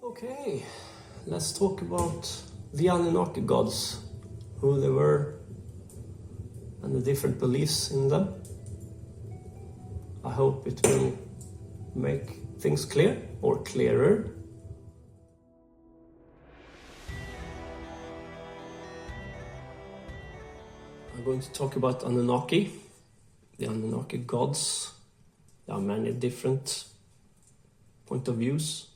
Okay, let's talk about the Anunnaki gods, who they were, and the different beliefs in them. I hope it will make things clear, or clearer. I'm going to talk about Anunnaki, the Anunnaki gods. There are many different point of views,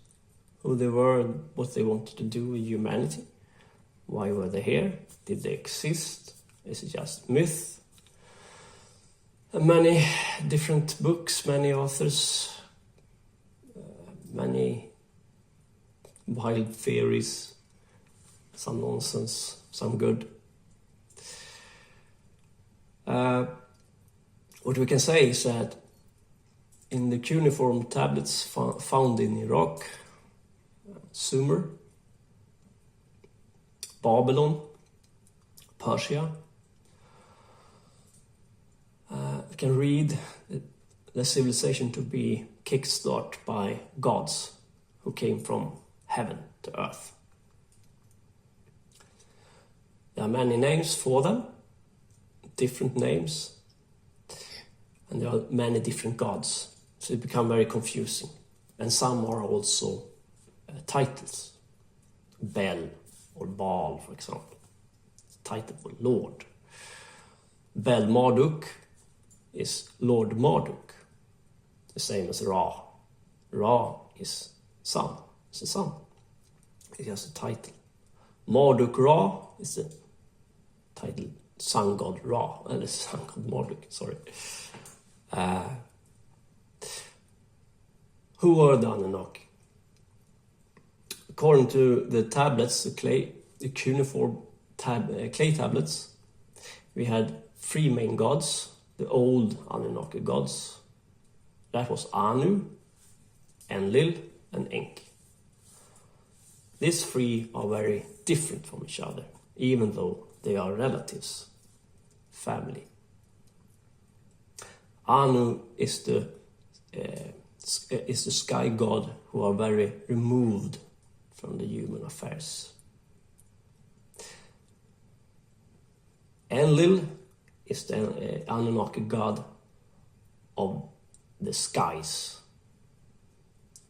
who they were and what they wanted to do with humanity. Why were they here? Did they exist? Is it just myth? And many different books, many authors, many wild theories, some nonsense, some good. What we can say is that in the cuneiform tablets found in Iraq, Sumer, Babylon, Persia, we can read the civilization to be kickstarted by gods who came from heaven to earth. There are many names for them, different names, and there are many different gods, so it becomes very confusing. And some are also titles. Bel or Baal, for example, title for Lord. Bel Marduk is Lord Marduk, the same as Ra. Ra is sun, it's the sun. It has a title. Marduk Ra is the title, sun god Ra, and the sun god Marduk, sorry. Who are the Anunnaki? According to the tablets, the cuneiform clay tablets, we had three main gods, the old Anunnaki gods. That was Anu, Enlil, and Enki. These three are very different from each other, even though they are relatives, family. Anu is the sky god who are very removed from the human affairs. Enlil is the Anunnaki god of the skies.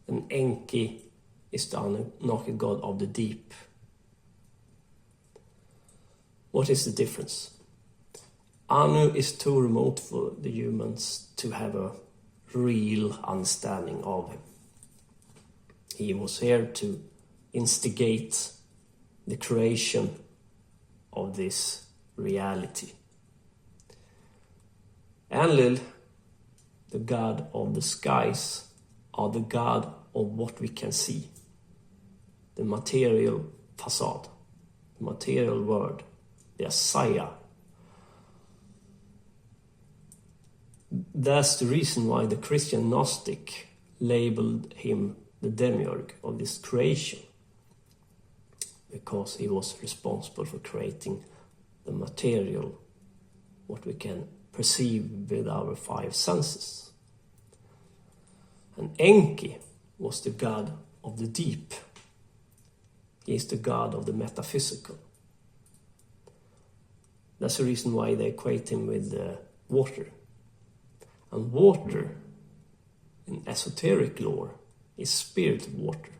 And Enki is the Anunnaki god of the deep. What is the difference? Anu is too remote for the humans to have a real understanding of him. He was here to instigate the creation of this reality. Enlil, the god of the skies, are the god of what we can see, the material facade, the material world, the Asaya. That's the reason why the Christian Gnostic labeled him the demiurge of this creation, because he was responsible for creating the material, what we can perceive with our five senses. And Enki was the god of the deep. He is the god of the metaphysical. That's the reason why they equate him with water. And water, in esoteric lore, is spirit water.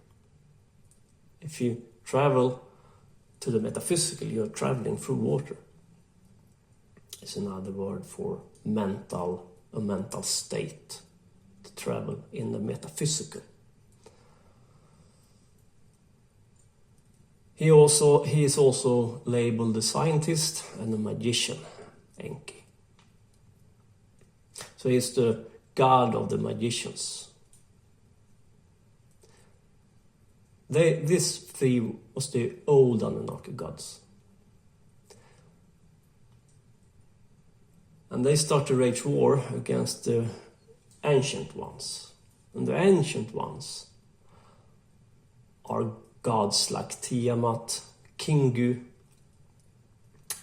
If you travel to the metaphysical, you're traveling through water. It's another word for a mental state, to travel in the metaphysical. He is also labeled the scientist and the magician, Enki. So he's the god of the magicians. This three was the old Anunnaki gods. And they start to wage war against the ancient ones. And the ancient ones are gods like Tiamat, Kingu,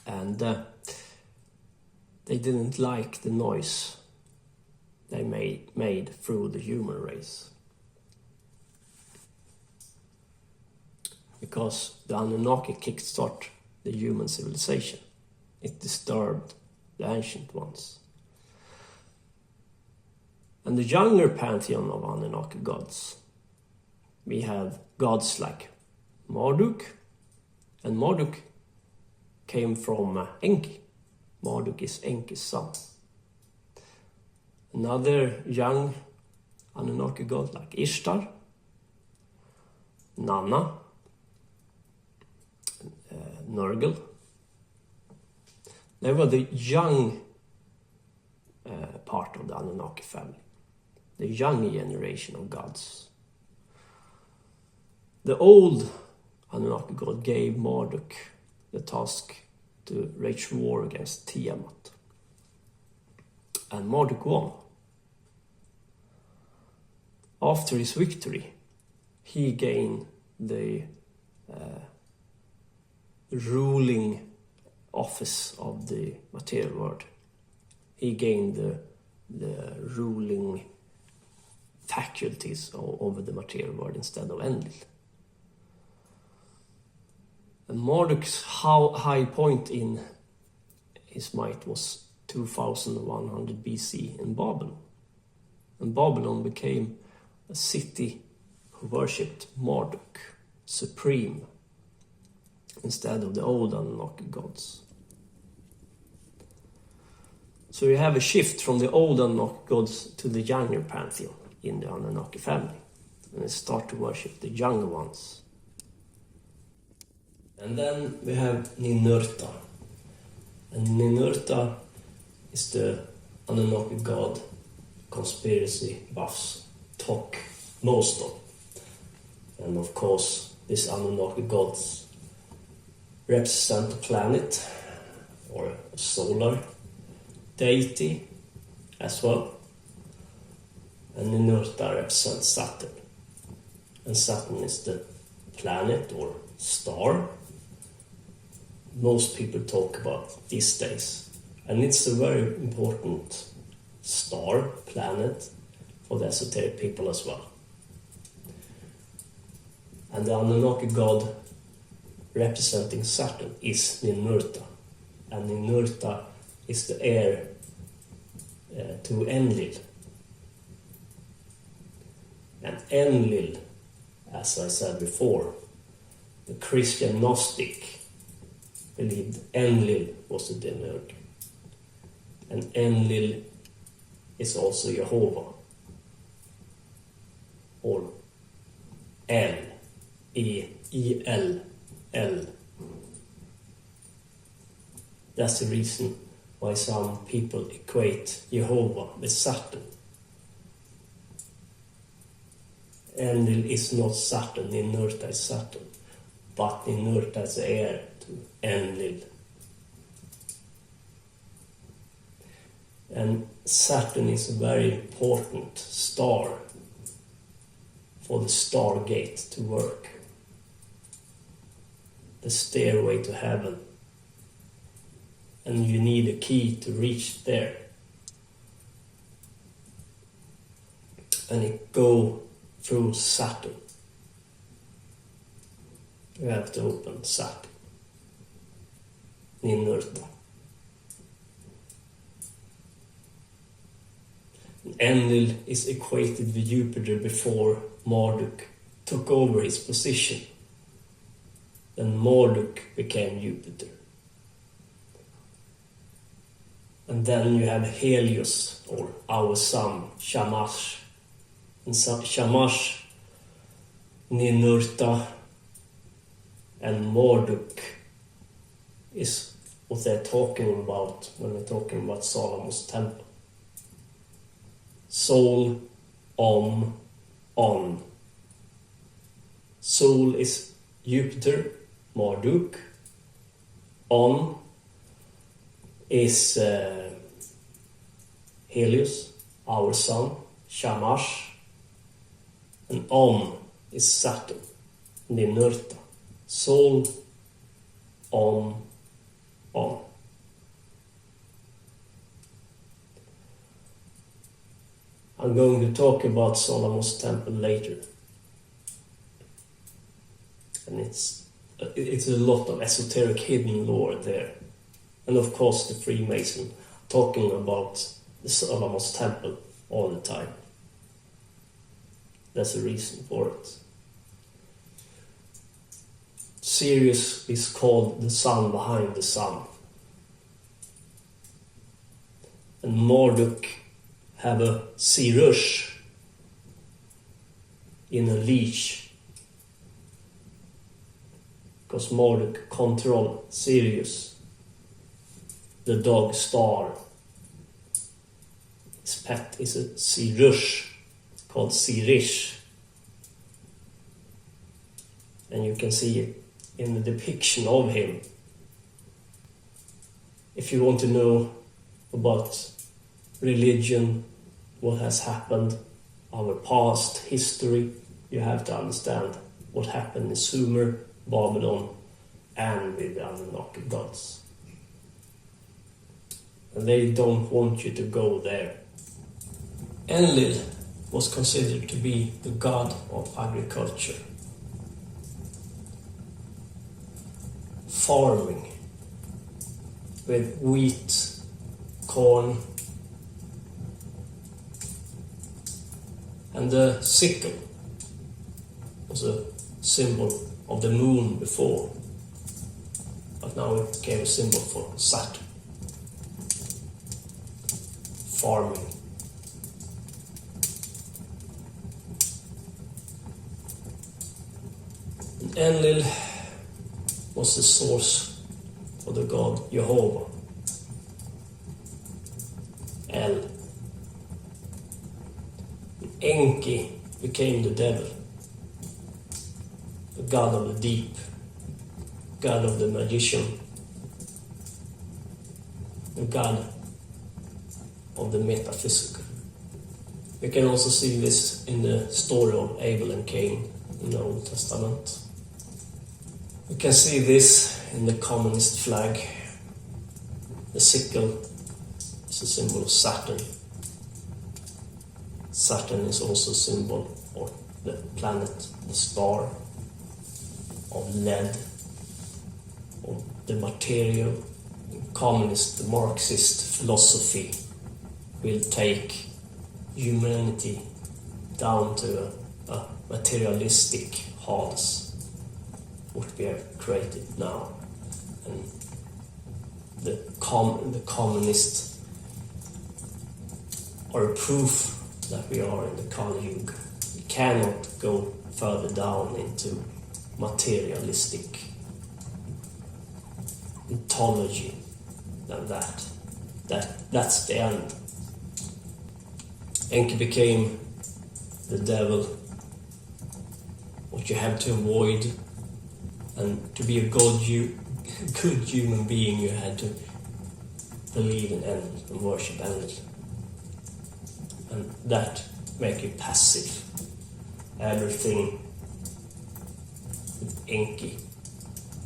and they didn't like the noise they made through the human race. because the Anunnaki kickstart the human civilization. It disturbed the ancient ones. And the younger pantheon of Anunnaki gods, we have gods like Marduk, and Marduk came from Enki. Marduk is Enki's son. Another young Anunnaki god like Ishtar, Nanna, Nergal. They were the young part of the Anunnaki family, the young generation of gods. The old Anunnaki god gave Marduk the task to wage war against Tiamat. And Marduk won. After his victory, he gained the ruling office of the material world. He gained the ruling faculties over the material world instead of Enlil. And Marduk's high point in his might was 2100 BC in Babylon. And Babylon became a city who worshipped Marduk, supreme, instead of the old Anunnaki gods. So you have a shift from the old Anunnaki gods to the younger pantheon in the Anunnaki family. And they start to worship the younger ones. And then we have Ninurta. And Ninurta is the Anunnaki god conspiracy buffs talk most of. And of course, these Anunnaki gods represent a planet or a solar deity as well. And Ninurta represents Saturn. And Saturn is the planet or star most people talk about these days. And it's a very important star, planet, for the esoteric people as well. And the Anunnaki god representing Saturn is Ninurta. And Ninurta is the heir to Enlil. And Enlil, as I said before, the Christian Gnostic believed Enlil was the demiurge. And Enlil is also Jehovah. Or El. E-I-L. L. That's the reason why some people equate Jehovah with Saturn. Enlil is not Saturn, Ninurta is Saturn. But Ninurta is the heir to Enlil. And Saturn is a very important star for the Stargate to work. The stairway to heaven. And you need a key to reach there. And it go through Saturn. You have to open Saturn. Ninurta. Enlil is equated with Jupiter before Marduk took over his position. Then Marduk became Jupiter. And then you have Helios, or our sun, Shamash. And Shamash, Ninurta, and Marduk is what they're talking about when they're talking about Solomon's temple. Sol, on. Sol is Jupiter, Marduk. On is Helios, our sun, Shamash. And on is Saturn, Ninurta. Sol, on. I'm going to talk about Solomon's temple later. And it's a lot of esoteric hidden lore there. And of course the Freemason talking about the Solomon's temple all the time. That's the reason for it. Sirius is called the sun behind the sun. And Marduk have a Sirush in a leash. Because Marduk control Sirius, the dog star. His pet is a Sirush called Sirish. And you can see it in the depiction of him. If you want to know about religion, what has happened, our past history, you have to understand what happened in Sumer, Babylon, and with the Anunnaki gods. And they don't want you to go there. Enlil was considered to be the god of agriculture. Farming with wheat, corn, and the sickle was a symbol of the moon before, but now it became a symbol for Saturn. Farming. And Enlil was the source for the god Jehovah. El. Enki became the devil, the god of the deep, god of the magician, the god of the metaphysical. We can also see this in the story of Abel and Cain in the Old Testament. We can see this in the communist flag. The sickle is a symbol of Saturn. Saturn is also a symbol of the planet, the star, of lead, of the material. Communist, Marxist philosophy will take humanity down to a materialistic harness, what we have created now. And the communists are a proof that we are in the Kali Yuga. We cannot go further down into materialistic ontology than that. That's the end. Enki became the devil, what you have to avoid, and to be a good human being you had to believe in Enlil and worship Enlil. And that make you passive. Everything with Enki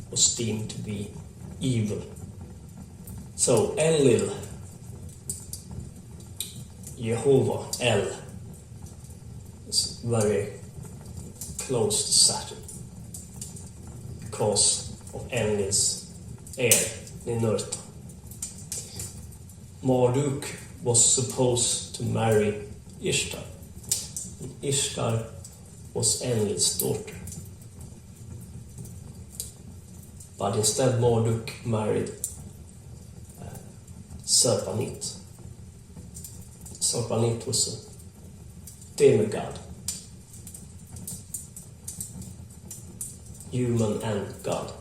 was deemed to be evil. So Enlil, Jehovah, El, is very close to Saturn because of Enlil's heir, Ninurta. Marduk was supposed to marry Ishtar. And Ishtar was Enlil's daughter. But instead Marduk married Serpanit. Serpanit was a demigod. Human and God.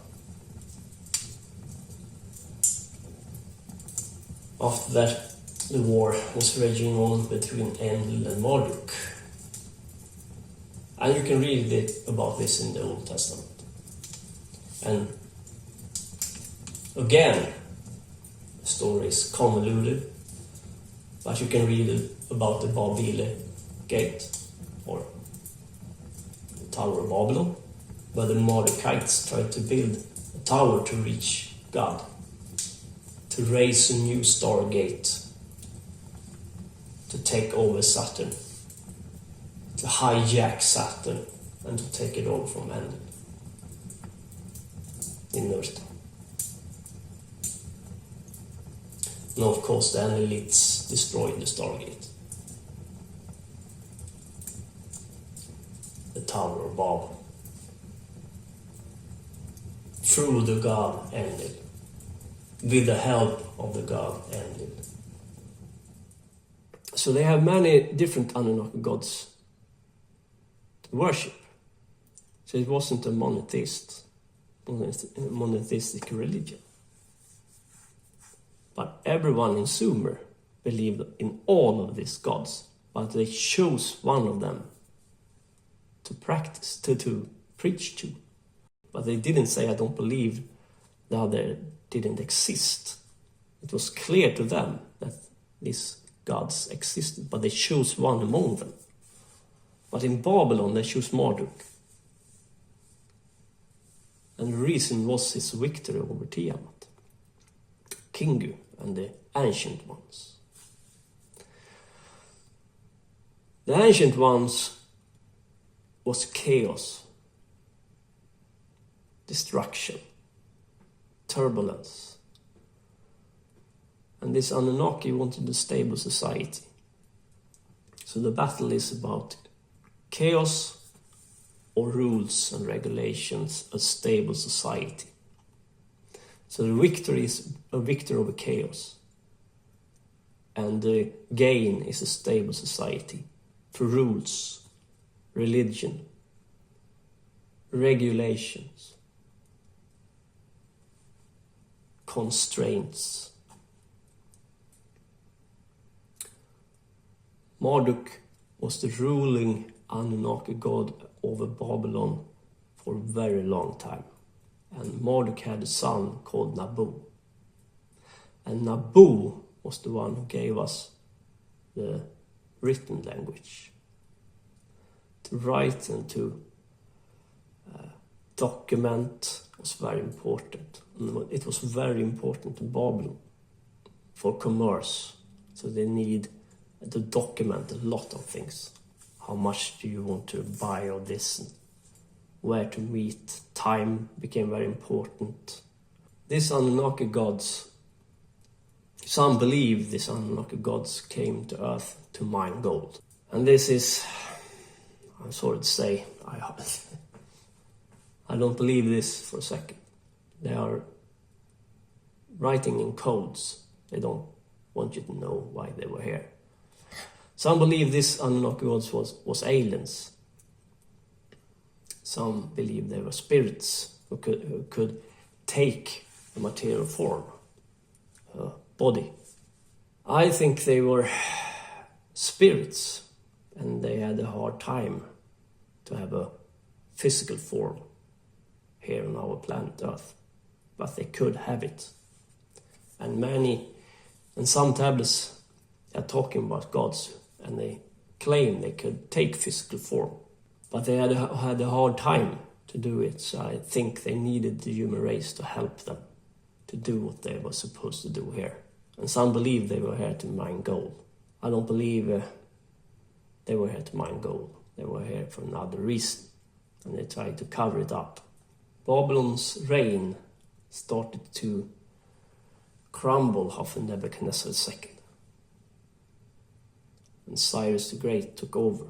After that, the war was raging on between Enlil and Marduk. And you can read about this in the Old Testament. And again, the story is convoluted, but you can read about the Babyle Gate, or the Tower of Babylon, where the Mardukites tried to build a tower to reach God, to raise a new stargate, to take over Saturn, to hijack Saturn and to take it over from Enlil. in Earth. And of course the elites destroyed the Stargate. The Tower of Babel. Through the God Enlil. With the help of the God Enlil. So they have many different Anunnaki gods to worship. So it wasn't a monotheistic religion. But everyone in Sumer believed in all of these gods, but they chose one of them to practice, to preach to. But they didn't say, I don't believe the other didn't exist. It was clear to them that these gods existed, but they chose one among them. But in Babylon they chose Marduk. And the reason was his victory over Tiamat, Kingu, and the Ancient Ones. The Ancient Ones was chaos, destruction, turbulence. And this Anunnaki wanted a stable society. So the battle is about chaos or rules and regulations, a stable society. So the victory is a victory over chaos. And the gain is a stable society for rules, religion, regulations, constraints. Marduk was the ruling Anunnaki god over Babylon for a very long time. And Marduk had a son called Nabu. And Nabu was the one who gave us the written language. To write and to document was very important. And it was very important in Babylon for commerce. So they need to document a lot of things. How much do you want to buy of this? And where to meet. Time became very important. These Anunnaki gods, some believe these Anunnaki gods came to Earth to mine gold. And this is, I'm sorry to say, I don't believe this for a second. They are writing in codes. They don't want you to know why they were here. Some believe this Anunnaki gods was aliens. Some believe they were spirits who could take a material form, a body. I think they were spirits, and they had a hard time to have a physical form here on our planet Earth. But they could have it. And some tablets are talking about gods, and they claim they could take physical form. But they had a hard time to do it, so I think they needed the human race to help them to do what they were supposed to do here. And some believe they were here to mine gold. I don't believe they were here to mine gold. They were here for another reason, and they tried to cover it up. Babylon's reign started to crumble after Nebuchadnezzar II. And Cyrus the Great took over.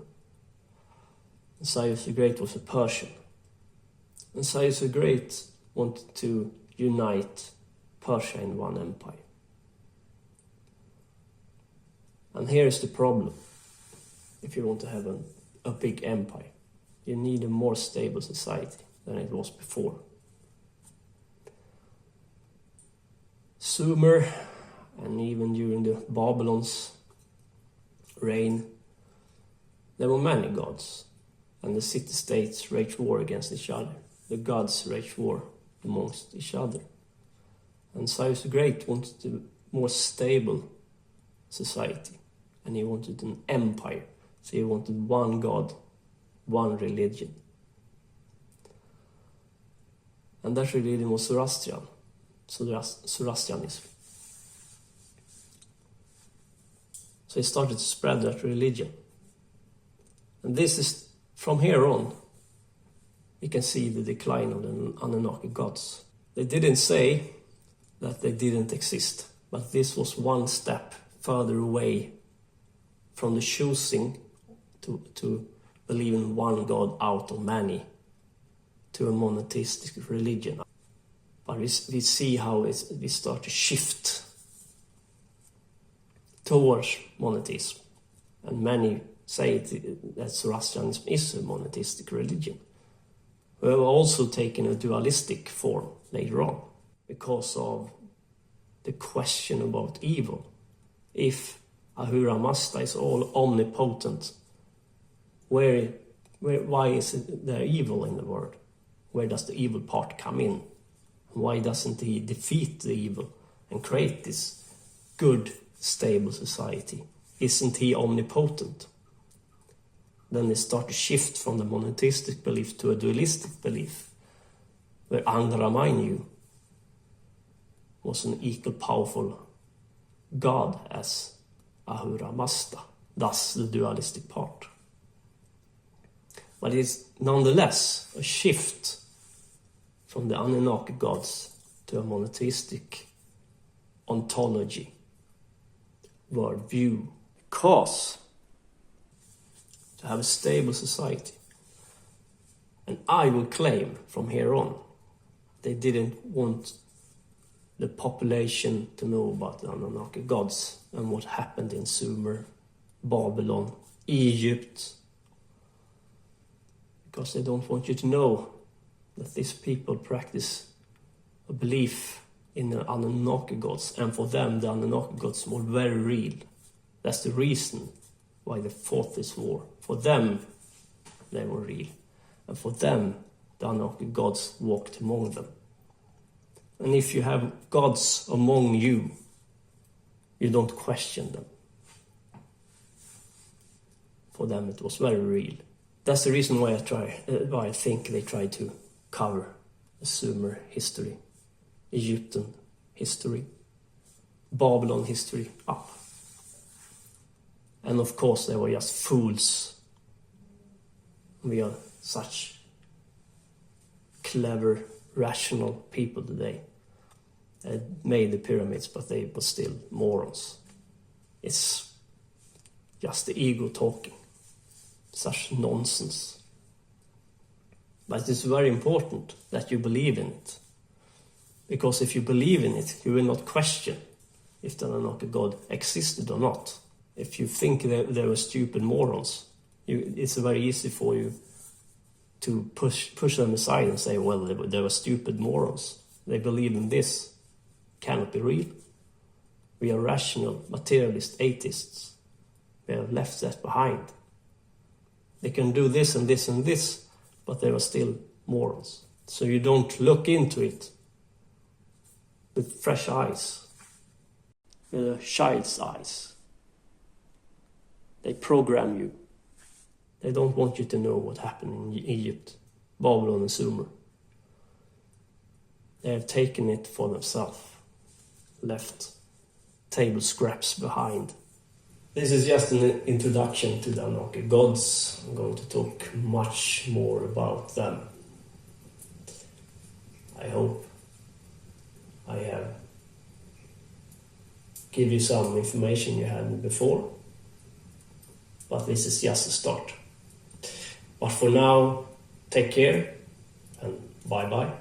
And Cyrus the Great was a Persian. And Cyrus the Great wanted to unite Persia in one empire. And here is the problem. If you want to have a big empire, you need a more stable society than it was before. Sumer, and even during the Babylon's reign, there were many gods, and the city-states waged war against each other. The gods waged war amongst each other. And Cyrus the Great wanted a more stable society, and he wanted an empire. So he wanted one god, one religion. And that religion was Zoroastrianism. So he started to spread that religion. And this is, from here on, you can see the decline of the Anunnaki gods. They didn't say that they didn't exist, but this was one step further away from the choosing to believe in one God out of many to a monotheistic religion. But we see how we start to shift towards monotheism. And many say that Zoroastrianism is a monotheistic religion. We have also taken a dualistic form later on because of the question about evil. If Ahura Mazda is all omnipotent, why is there evil in the world? Where does the evil part come in? Why doesn't he defeat the evil and create this good, stable society? Isn't he omnipotent? Then they start to shift from the monotheistic belief to a dualistic belief, where Angra Mainyu was an equal powerful god as Ahura Mazda, thus the dualistic part. But it's nonetheless a shift from the Anunnaki gods to a monotheistic ontology, worldview, because to have a stable society, and I will claim from here on, they didn't want the population to know about the Anunnaki gods and what happened in Sumer, Babylon, Egypt, because they don't want you to know that these people practice a belief in the Anunnaki gods, and for them the Anunnaki gods were very real. That's the reason why they fought this war. For them, they were real. And for them, the Anunnaki gods walked among them. And if you have gods among you, you don't question them. For them, it was very real. That's the reason why I think they try to cover the Sumer history, Egyptian history, Babylon history up. And of course, they were just fools. We are such clever, rational people today. They made the pyramids, but they were still morons. It's just the ego talking. Such nonsense. But it's very important that you believe in it. Because if you believe in it, you will not question if the Anunnaki God existed or not. If you think they were stupid morons, it's very easy for you to push them aside and say, well, they were stupid morons. They believe in this. Cannot be real. We are rational, materialist, atheists. We have left that behind. They can do this and this and this, but they are still morons. So you don't look into it with fresh eyes, with a child's eyes. They program you. They don't want you to know what happened in Egypt, Babylon and Sumer. They have taken it for themselves, left table scraps behind. This is just an introduction to the Anunnaki gods. I'm going to talk much more about them. I hope I have given you some information you hadn't before. But this is just a start. But for now, take care and bye-bye.